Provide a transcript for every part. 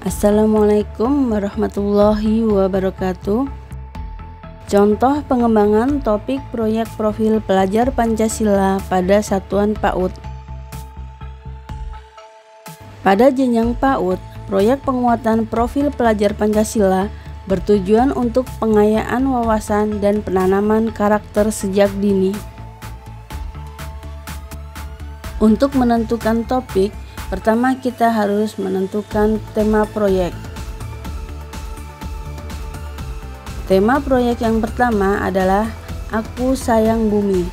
Assalamualaikum warahmatullahi wabarakatuh. Contoh pengembangan topik proyek profil pelajar Pancasila pada satuan PAUD. Pada jenjang PAUD, proyek penguatan profil pelajar Pancasila bertujuan untuk pengayaan wawasan dan penanaman karakter sejak dini. Untuk menentukan topik, pertama kita harus menentukan tema proyek. Tema proyek yang pertama adalah Aku Sayang Bumi.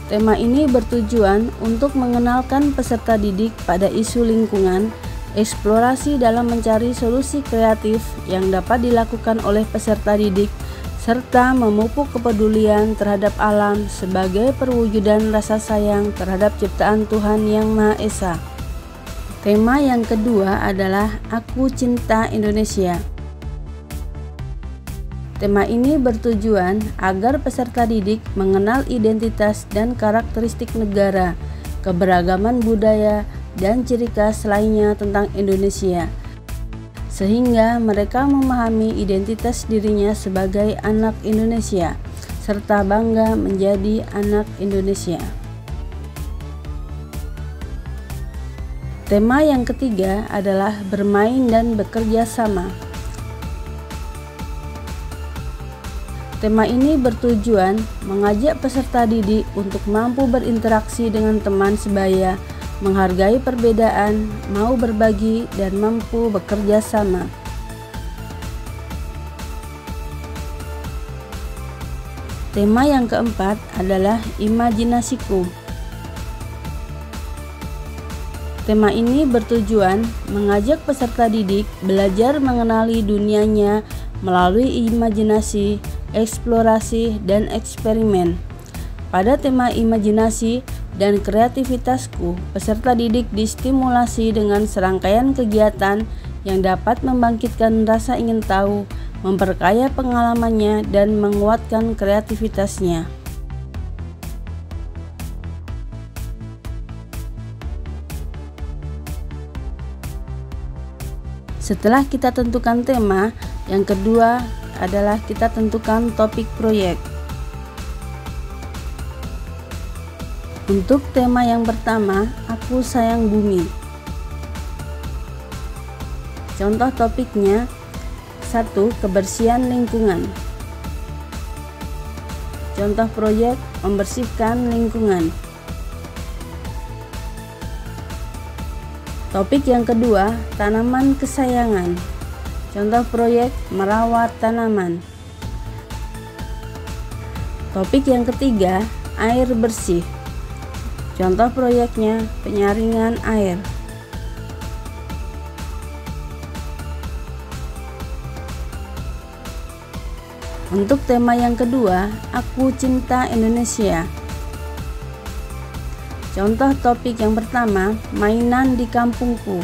Tema ini bertujuan untuk mengenalkan peserta didik pada isu lingkungan, eksplorasi dalam mencari solusi kreatif yang dapat dilakukan oleh peserta didik, serta memupuk kepedulian terhadap alam sebagai perwujudan rasa sayang terhadap ciptaan Tuhan Yang Maha Esa. Tema yang kedua adalah Aku Cinta Indonesia. Tema ini bertujuan agar peserta didik mengenal identitas dan karakteristik negara, keberagaman budaya, dan ciri khas lainnya tentang Indonesia, sehingga mereka memahami identitas dirinya sebagai anak Indonesia, serta bangga menjadi anak Indonesia. Tema yang ketiga adalah Bermain dan Bekerja Sama. Tema ini bertujuan mengajak peserta didik untuk mampu berinteraksi dengan teman sebaya, menghargai perbedaan, mau berbagi, dan mampu bekerja sama. Tema yang keempat adalah Imajinasiku. Tema ini bertujuan mengajak peserta didik belajar mengenali dunianya melalui imajinasi, eksplorasi, dan eksperimen. Pada tema imajinasi dan kreativitasku, peserta didik distimulasi dengan serangkaian kegiatan yang dapat membangkitkan rasa ingin tahu, memperkaya pengalamannya, dan menguatkan kreativitasnya. Setelah kita tentukan tema, yang kedua adalah kita tentukan topik proyek. Untuk tema yang pertama, Aku Sayang Bumi. Contoh topiknya: 1. Kebersihan lingkungan. Contoh proyek: membersihkan lingkungan. Topik yang kedua, tanaman kesayangan. Contoh proyek: merawat tanaman. Topik yang ketiga, air bersih. Contoh proyeknya penyaringan air. Untuk tema yang kedua, Aku Cinta Indonesia. Contoh topik yang pertama, mainan di kampungku.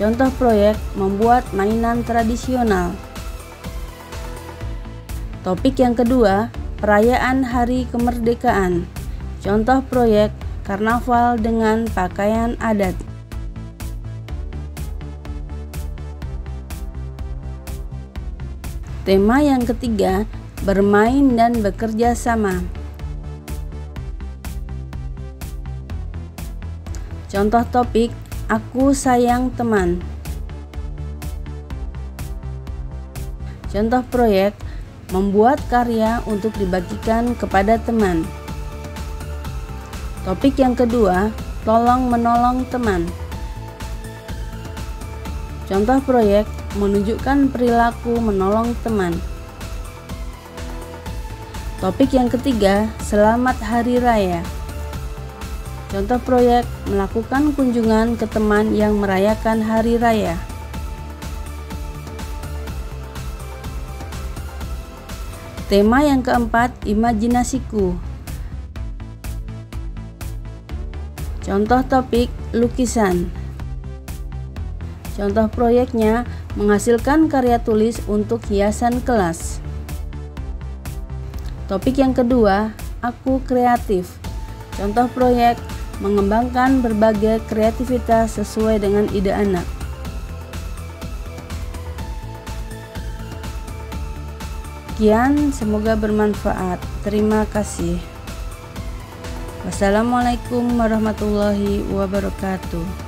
Contoh proyek, membuat mainan tradisional. Topik yang kedua, perayaan Hari Kemerdekaan. Contoh proyek, karnaval dengan pakaian adat. Tema yang ketiga, bermain dan bekerja sama. Contoh topik, Aku Sayang Teman. Contoh proyek, membuat karya untuk dibagikan kepada teman. Topik yang kedua, tolong menolong teman. Contoh proyek, menunjukkan perilaku menolong teman. Topik yang ketiga, Selamat Hari Raya. Contoh proyek, melakukan kunjungan ke teman yang merayakan hari raya. Tema yang keempat, Imajinasiku. Contoh topik, lukisan. Contoh proyeknya, menghasilkan karya tulis untuk hiasan kelas. Topik yang kedua, Aku Kreatif. Contoh proyek, mengembangkan berbagai kreativitas sesuai dengan ide anak. Sekian, semoga bermanfaat. Terima kasih. Wassalamualaikum warahmatullahi wabarakatuh.